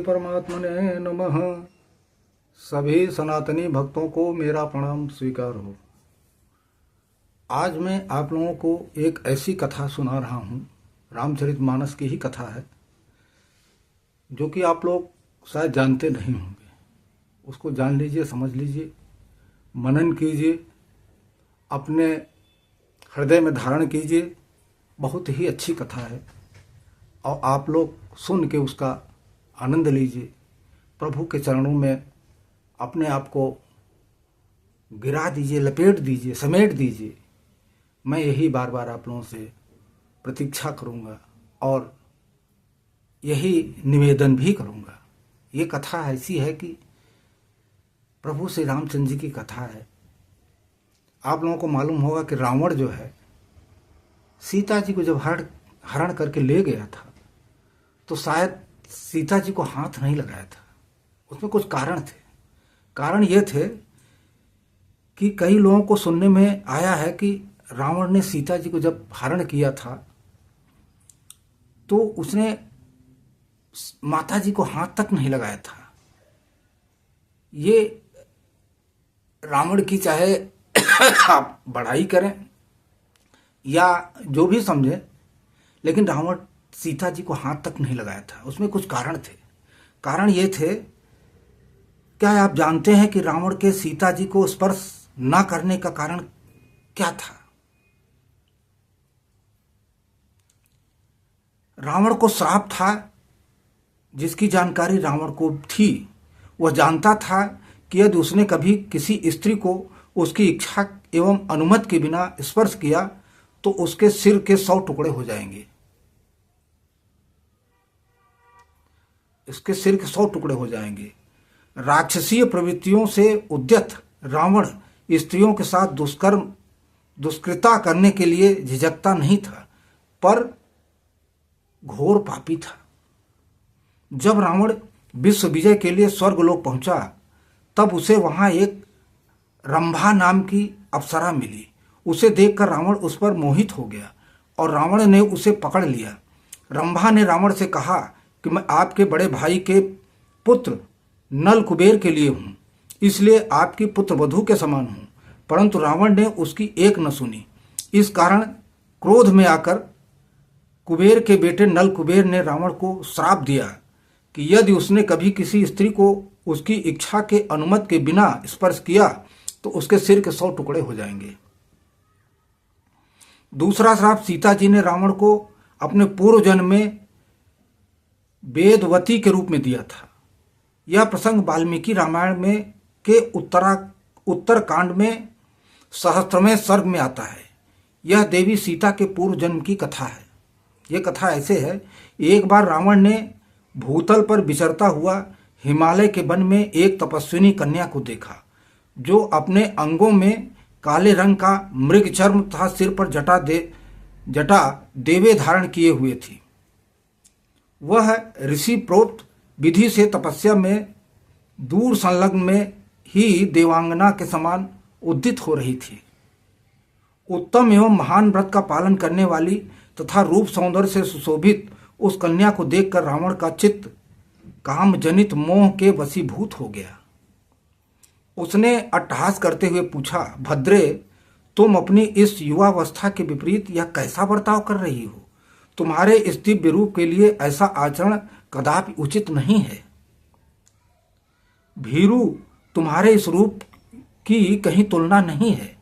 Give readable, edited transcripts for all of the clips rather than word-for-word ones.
परमात्मने नमः। सभी सनातनी भक्तों को मेरा प्रणाम स्वीकार हो। आज मैं आप लोगों को एक ऐसी कथा सुना रहा हूँ, रामचरितमानस की ही कथा है, जो कि आप लोग शायद जानते नहीं होंगे। उसको जान लीजिए, समझ लीजिए, मनन कीजिए, अपने हृदय में धारण कीजिए। बहुत ही अच्छी कथा है और आप लोग सुन के उसका आनंद लीजिए। प्रभु के चरणों में अपने आप को गिरा दीजिए, लपेट दीजिए, समेट दीजिए। मैं यही बार बार आप लोगों से प्रतीक्षा करूंगा और यही निवेदन भी करूंगा। ये कथा ऐसी है कि प्रभु श्री रामचंद्र जी की कथा है। आप लोगों को मालूम होगा कि रावण जो है, सीता जी को जब हरण करके ले गया था तो शायद सीता जी को हाथ नहीं लगाया था। उसमें कुछ कारण थे। कारण ये थे कि कई लोगों को सुनने में आया है कि रावण ने सीता जी को जब हरण किया था तो उसने माता जी को हाथ तक नहीं लगाया था। ये रावण की चाहे आप बड़ाई करें या जो भी समझे, लेकिन रावण सीता जी को हाथ तक नहीं लगाया था। उसमें कुछ कारण थे। कारण ये थे, क्या आप जानते हैं कि रावण के सीता जी को स्पर्श ना करने का कारण क्या था? रावण को श्राप था, जिसकी जानकारी रावण को थी। वह जानता था कि यदि उसने कभी किसी स्त्री को उसकी इच्छा एवं अनुमति के बिना स्पर्श किया तो उसके सिर के 100 टुकड़े हो जाएंगे। इसके सिर के 100 टुकड़े हो जाएंगे। राक्षसीय प्रवृत्तियों से उद्यत रावण स्त्रियों के साथ दुष्कृता करने के लिए झिझकता नहीं था, पर घोर पापी था। जब रावण विश्व विजय के लिए स्वर्गलोक पहुंचा, तब उसे वहां एक रंभा नाम की अप्सरा मिली। उसे देखकर रावण उस पर मोहित हो गया और रावण ने उसे पकड़ लिया। रंभा ने रावण से कहा कि मैं आपके बड़े भाई के पुत्र नल कुबेर के लिए हूँ, इसलिए आपकी पुत्र वधू के समान हूँ। परंतु रावण ने उसकी एक न सुनी। इस कारण क्रोध में आकर कुबेर के बेटे नल कुबेर ने रावण को श्राप दिया कि यदि उसने कभी किसी स्त्री को उसकी इच्छा के अनुमति के बिना स्पर्श किया तो उसके सिर के 100 टुकड़े हो जाएंगे। दूसरा श्राप सीता जी ने रावण को अपने पूर्व जन्म में वेदवती के रूप में दिया था। यह प्रसंग वाल्मीकि रामायण में के उत्तर कांड में सहस्त्रवें सर्ग में आता है। यह देवी सीता के पूर्व जन्म की कथा है। यह कथा ऐसे है, एक बार रावण ने भूतल पर विचरता हुआ हिमालय के वन में एक तपस्विनी कन्या को देखा, जो अपने अंगों में काले रंग का मृग चर्म तथा सिर पर जटा देवे धारण किए हुए थी। वह ऋषि प्रोक्त विधि से तपस्या में दूर संलग्न में ही देवांगना के समान उद्दित हो रही थी। उत्तम एवं महान व्रत का पालन करने वाली तथा रूप सौंदर्य से सुशोभित उस कन्या को देखकर रावण का चित्त काम जनित मोह के वशीभूत हो गया। उसने अट्टहास करते हुए पूछा, भद्रे, तुम अपनी इस युवावस्था के विपरीत यह कैसा बर्ताव कर रही हो? तुम्हारे इस दिव्य रूप के लिए ऐसा आचरण कदापि उचित नहीं है। भीरू, तुम्हारे इस रूप की कहीं तुलना नहीं है।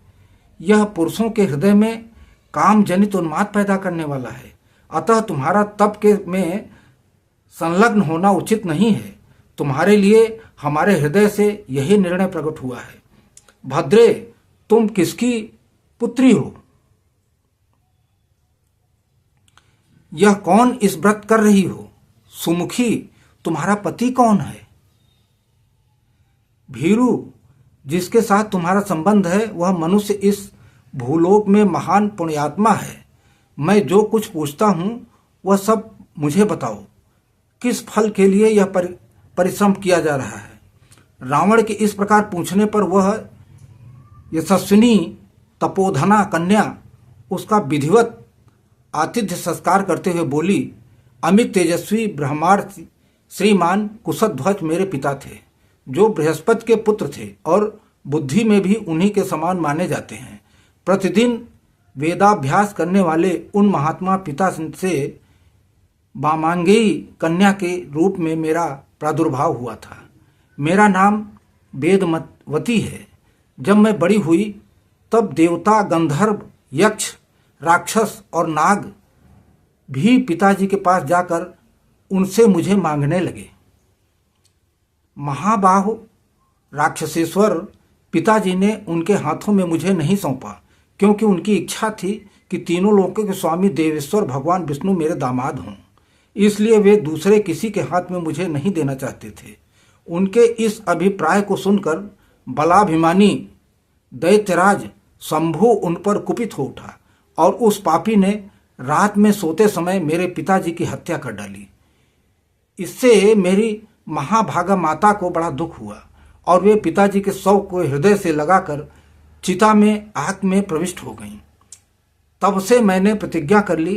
यह पुरुषों के हृदय में काम जनित उन्माद पैदा करने वाला है। अतः तुम्हारा तप के में संलग्न होना उचित नहीं है। तुम्हारे लिए हमारे हृदय से यही निर्णय प्रकट हुआ है। भद्रे, तुम किसकी पुत्री हो? यह कौन इस व्रत कर रही हो? सुमुखी, तुम्हारा पति कौन है? भीरू, जिसके साथ तुम्हारा संबंध है वह मनुष्य इस भूलोक में महान पुण्यात्मा है। मैं जो कुछ पूछता हूं वह सब मुझे बताओ। किस फल के लिए यह परिश्रम किया जा रहा है? रावण के इस प्रकार पूछने पर वह यशस्विनी तपोधना कन्या उसका विधिवत आतिथ्य संस्कार करते हुए बोली, अमित तेजस्वी ब्रह्मार्थ श्रीमान कुशध्वज मेरे पिता थे, जो बृहस्पति के पुत्र थे और बुद्धि में भी उन्हीं के समान माने जाते हैं। प्रतिदिन वेदाभ्यास करने वाले उन महात्मा पिता से वामांगेयी कन्या के रूप में मेरा प्रादुर्भाव हुआ था। मेरा नाम वेदवती है। जब मैं बड़ी हुई तब देवता, गंधर्व, यक्ष, राक्षस और नाग भी पिताजी के पास जाकर उनसे मुझे मांगने लगे। महाबाहु राक्षसेश्वर पिताजी ने उनके हाथों में मुझे नहीं सौंपा, क्योंकि उनकी इच्छा थी कि तीनों लोकों के स्वामी देवेश्वर भगवान विष्णु मेरे दामाद हों। इसलिए वे दूसरे किसी के हाथ में मुझे नहीं देना चाहते थे। उनके इस अभिप्राय को सुनकर बलाभिमानी दैत्यराज शंभु उन पर कुपित हो उठा और उस पापी ने रात में सोते समय मेरे पिताजी की हत्या कर डाली। इससे मेरी महाभागा माता को बड़ा दुख हुआ और वे पिताजी के शव को हृदय से लगाकर चिता में आग में प्रविष्ट हो गईं। तब से मैंने प्रतिज्ञा कर ली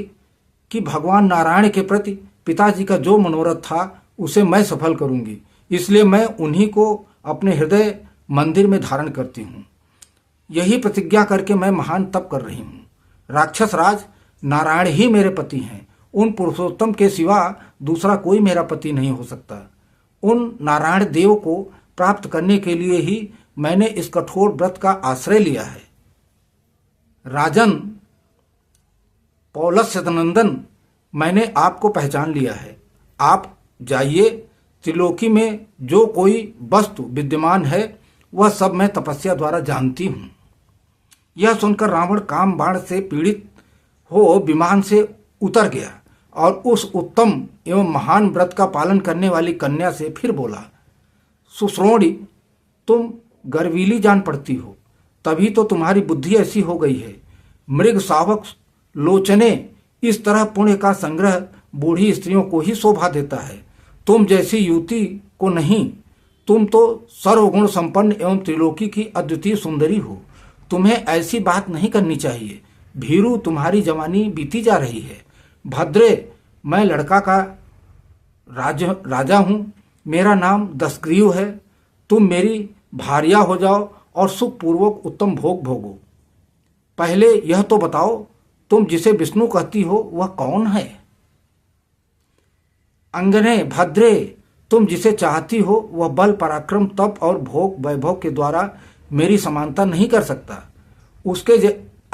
कि भगवान नारायण के प्रति पिताजी का जो मनोरथ था उसे मैं सफल करूंगी। इसलिए मैं उन्हीं को अपने हृदय मंदिर में धारण करती हूँ। यही प्रतिज्ञा करके मैं महान तप कर रही हूँ। राक्षस राज, नारायण ही मेरे पति हैं। उन पुरुषोत्तम के सिवा दूसरा कोई मेरा पति नहीं हो सकता। उन नारायण देव को प्राप्त करने के लिए ही मैंने इस कठोर व्रत का आश्रय लिया है। राजन पौलस्त्यनंदन, मैंने आपको पहचान लिया है। आप जाइए, त्रिलोकी में जो कोई वस्तु विद्यमान है वह सब मैं तपस्या द्वारा जानती हूँ। यह सुनकर रावण काम बाण से पीड़ित हो विमान से उतर गया और उस उत्तम एवं महान व्रत का पालन करने वाली कन्या से फिर बोला, सुश्रोणी, तुम गर्वीली जान पड़ती हो, तभी तो तुम्हारी बुद्धि ऐसी हो गई है। मृग शावक लोचने, इस तरह पुण्य का संग्रह बूढ़ी स्त्रियों को ही शोभा देता है। तुम जैसी युवती को नहीं। तुम तो सर्वगुण संपन्न एवं त्रिलोकी की अद्वितीय सुंदरी हो। तुम्हें ऐसी बात नहीं करनी चाहिए। भीरू, तुम्हारी जवानी बीती जा रही है। भद्रे, मैं लड़का का राजा हूँ। मेरा नाम दशग्रीव है। तुम मेरी भार्या हो जाओ और सुखपूर्वक उत्तम भोग भोगो। पहले यह तो बताओ, तुम जिसे विष्णु कहती हो वह कौन है? अंगने, भद्रे, तुम जिसे चाहती हो वह बल, पराक्रम, तप और भोग वैभव के द्वारा मेरी समानता नहीं कर सकता। उसके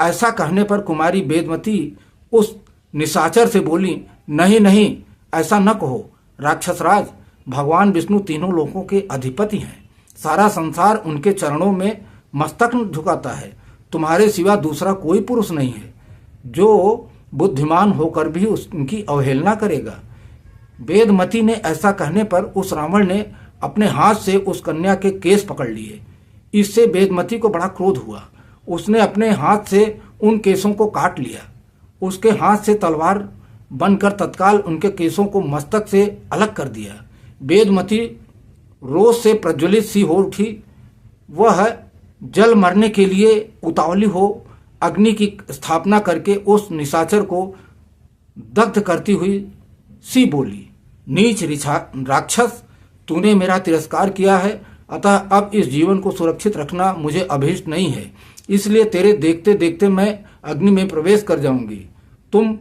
ऐसा कहने पर कुमारी वेदमती उस निशाचर से बोली, नहीं नहीं, ऐसा न कहो। राक्षसराज, भगवान विष्णु तीनों लोकों के अधिपति हैं। सारा संसार उनके चरणों में मस्तक झुकाता है। तुम्हारे सिवा दूसरा कोई पुरुष नहीं है जो बुद्धिमान होकर भी उनकी अवहेलना करेगा। वेदमती ने ऐसा कहने पर उस रावण ने अपने हाथ से उस कन्या के केस पकड़ लिए। इससे वेदमती को बड़ा क्रोध हुआ। उसने अपने हाथ से उन केसों को काट लिया। उसके हाथ से तलवार बनकर तत्काल उनके केसों को मस्तक से अलग कर दिया। वेदमती रोष से प्रज्वलित सी हो उठी। वह जल मरने के लिए उतावली हो अग्नि की स्थापना करके उस निशाचर को दग्ध करती हुई सी बोली, नीच राक्षस, तूने मेरा तिरस्कार किया है, अतः अब इस जीवन को सुरक्षित रखना मुझे अभीष्ट नहीं है। इसलिए तेरे देखते देखते मैं अग्नि में प्रवेश कर जाऊंगी। तुम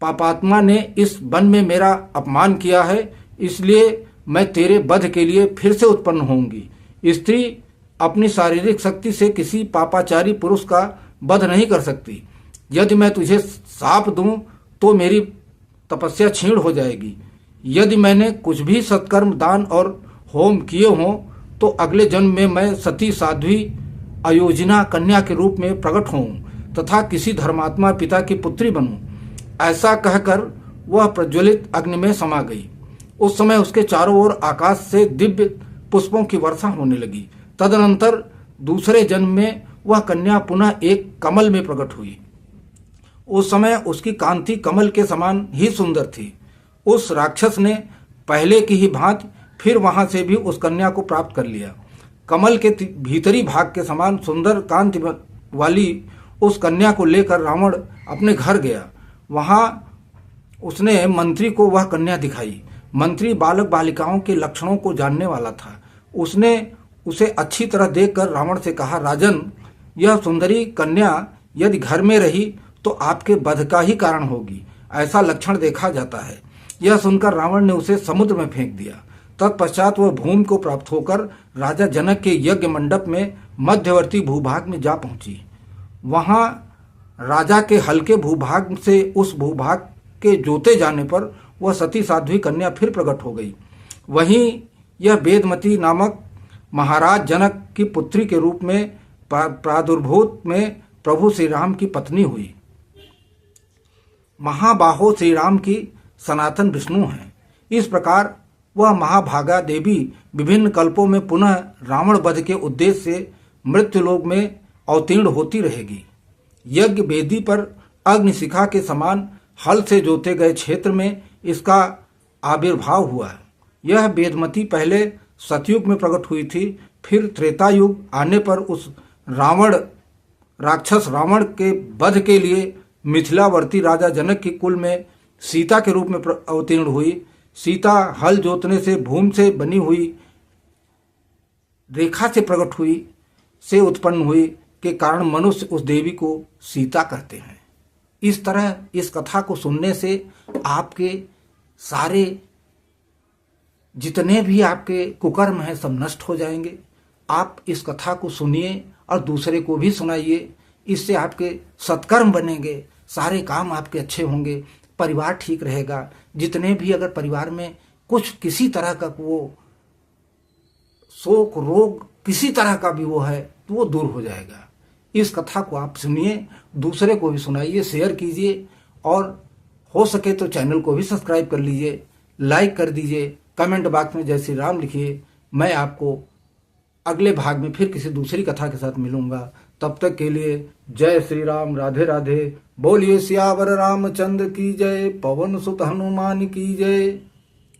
पापात्मा ने इस वन में मेरा अपमान किया है, इसलिए मैं तेरे वध के लिए फिर से उत्पन्न होंगी। स्त्री अपनी शारीरिक शक्ति से किसी पापाचारी पुरुष का वध नहीं कर सकती। यदि मैं तुझे शाप दूं तो मेरी तपस्या क्षीण हो जाएगी। यदि मैंने कुछ भी सत्कर्म, दान और होम किए हों तो अगले जन्म में मैं सती साध्वी अयोजना कन्या के रूप में प्रकट होऊं तथा किसी धर्मात्मा पिता की पुत्री बनूं। ऐसा कहकर वह प्रज्वलित अग्नि में समा गई। उस समय उसके चारों ओर आकाश से दिव्य पुष्पों की वर्षा होने लगी। तदनंतर दूसरे जन्म में वह कन्या पुनः एक कमल में प्रकट हुई। उस समय उसकी कांति कमल के समान ही सुंदर थी। उस राक्षस ने पहले की ही भांति फिर वहां से भी उस कन्या को प्राप्त कर लिया। कमल के भीतरी भाग के समान सुंदर कांति वाली उस कन्या को लेकर रावण अपने घर गया। वहां उसने मंत्री को वह कन्या दिखाई। मंत्री बालक बालिकाओं के लक्षणों को जानने वाला था। उसने उसे अच्छी तरह देखकर रावण से कहा, राजन, यह सुंदरी कन्या यदि घर में रही तो आपके वध का ही कारण होगी, ऐसा लक्षण देखा जाता है। यह सुनकर रावण ने उसे समुद्र में फेंक दिया। तत्पश्चात वह भूमि को प्राप्त होकर राजा जनक के यज्ञ मंडप में मध्यवर्ती भूभाग में जा पहुंची। वहां राजा के हल्के भूभाग से उस भूभाग के जोते जाने पर वह सती साध्वी कन्या फिर प्रकट हो गई। वहीं यह वेदमती नामक महाराज जनक की पुत्री के रूप में प्रादुर्भूत में प्रभु श्री राम की पत्नी हुई। महाबाहो श्री राम की सनातन विष्णु हैं। इस प्रकार वह महाभागा देवी विभिन्न कल्पों में पुनः रावण वध के उद्देश्य से मृत्युलोक में अवतीर्ण होती रहेगी। यज्ञ वेदी पर अग्निशिखा के समान हल से जोते गए क्षेत्र में इसका आविर्भाव हुआ। यह वेदमती पहले सतयुग में प्रकट हुई थी, फिर त्रेता युग आने पर उस राक्षस रावण के वध के लिए मिथिलावर्ती राजा जनक की कुल में सीता के रूप में अवतीर्ण हुई। सीता हल जोतने से भूमि से बनी हुई रेखा से प्रकट हुई, से उत्पन्न हुई के कारण मनुष्य उस देवी को सीता कहते हैं। इस तरह इस कथा को सुनने से आपके सारे जितने भी आपके कुकर्म हैं सब नष्ट हो जाएंगे। आप इस कथा को सुनिए और दूसरे को भी सुनाइए। इससे आपके सत्कर्म बनेंगे, सारे काम आपके अच्छे होंगे, परिवार ठीक रहेगा। जितने भी अगर परिवार में कुछ किसी तरह का वो शोक रोग किसी तरह का भी वो है तो वो दूर हो जाएगा। इस कथा को आप सुनिए, दूसरे को भी सुनाइए, शेयर कीजिए और हो सके तो चैनल को भी सब्सक्राइब कर लीजिए, लाइक कर दीजिए, कमेंट बॉक्स में जय श्री राम लिखिए। मैं आपको अगले भाग में फिर किसी दूसरी कथा के साथ मिलूंगा। तब तक के लिए जय श्री राम, राधे राधे। बोलिए सियावर रामचंद्र की जय, पवन सुत हनुमान की जय।